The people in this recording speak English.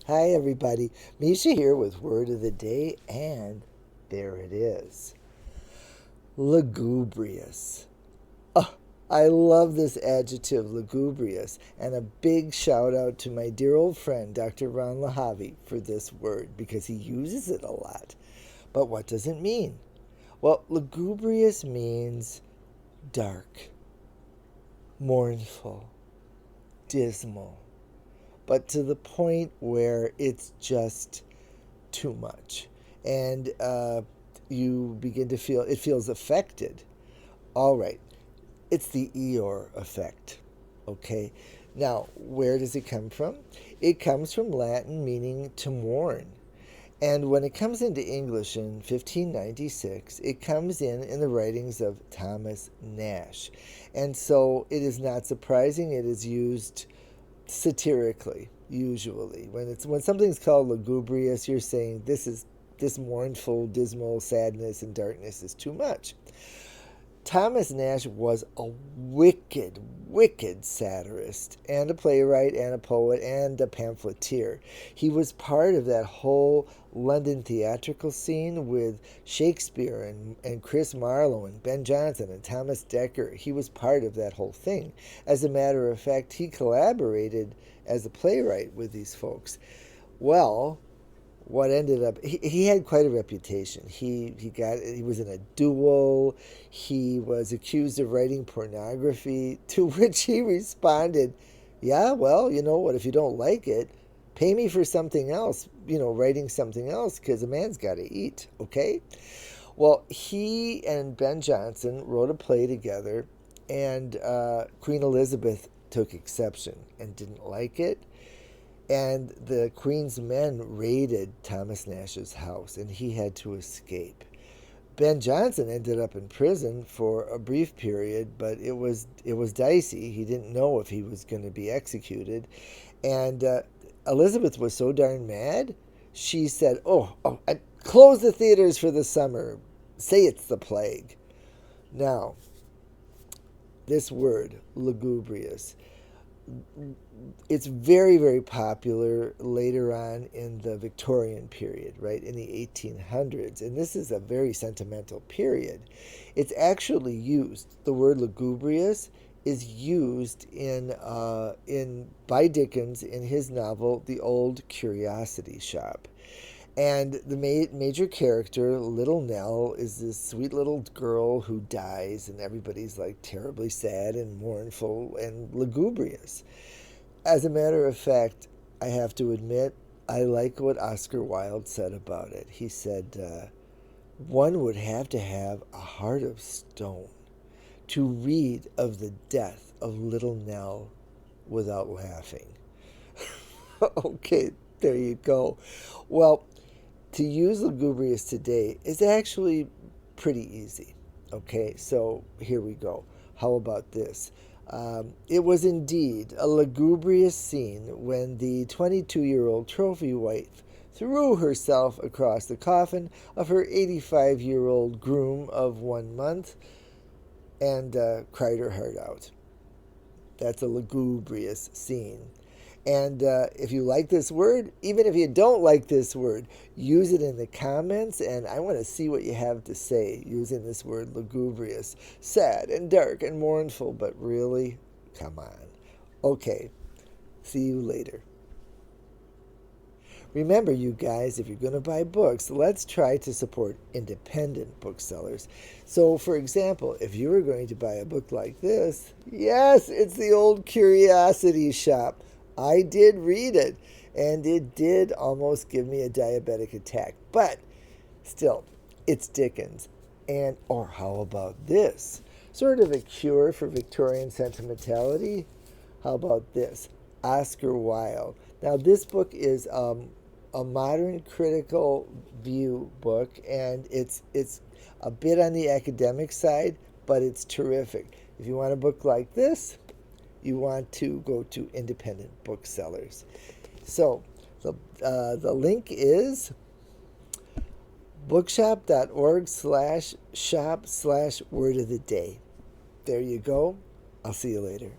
Hi, everybody. Mischa here with Word of the Day, and there it is. Lugubrious. Oh, I love this adjective, lugubrious, and a big shout out to my dear old friend, Dr. Ron Lahavi, for this word because he uses it a lot. But what does it mean? Well, lugubrious means dark, mournful, dismal, but to the point where it's just too much. And you begin to feel, it feels affected. All right, it's the Eeyore effect. Okay, now where does it come from? It comes from Latin meaning to mourn. And when it comes into English in 1596, it comes in the writings of Thomas Nash. And so it is not surprising it is used satirically, usually. When something's called lugubrious, you're saying this mournful, dismal sadness and darkness is too much. Thomas Nash was a wicked, wicked satirist and a playwright and a poet and a pamphleteer. He was part of that whole London theatrical scene with Shakespeare and Chris Marlowe and Ben Jonson and Thomas Dekker. He was part of that whole thing. As a matter of fact, he collaborated as a playwright with these folks. Well, what ended up he had quite a reputation. He was in a duel. He was accused of writing pornography, to which he responded, yeah, well, you know what, if you don't like it, pay me for something else, writing something else, because a man's got to eat. Okay, well, he and Ben Jonson wrote a play together, and Queen Elizabeth took exception and didn't like it. And the Queen's men raided Thomas Nash's house, and he had to escape. Ben Jonson ended up in prison for a brief period, but it was dicey. He didn't know if he was going to be executed. And Elizabeth was so darn mad, she said, close the theaters for the summer. Say it's the plague. Now, this word, lugubrious, it's very, very popular later on in the Victorian period, right, in the 1800s. And this is a very sentimental period. It's actually used, the word lugubrious is used by Dickens in his novel, The Old Curiosity Shop. And the major character, Little Nell, is this sweet little girl who dies, and everybody's like terribly sad and mournful and lugubrious. As a matter of fact, I have to admit, I like what Oscar Wilde said about it. He said, one would have to have a heart of stone to read of the death of Little Nell without laughing. Okay, there you go. Well, to use lugubrious today is actually pretty easy. Okay, so here we go. How about this? It was indeed a lugubrious scene when the 22-year-old trophy wife threw herself across the coffin of her 85-year-old groom of 1 month and cried her heart out. That's a lugubrious scene. And if you like this word, even if you don't like this word, use it in the comments, and I want to see what you have to say using this word lugubrious. Sad and dark and mournful, but really, come on. Okay, see you later. Remember, you guys, if you're going to buy books, let's try to support independent booksellers. So, for example, if you were going to buy a book like this, yes, it's The Old Curiosity Shop. I did read it, and it did almost give me a diabetic attack. But still, it's Dickens. And, or how about this? Sort of a cure for Victorian sentimentality. How about this? Oscar Wilde. Now, this book is a modern critical view book, and it's a bit on the academic side, but it's terrific. If you want a book like this, you want to go to independent booksellers. So the link is bookshop.org/shop/word of the day. There you go. I'll see you later.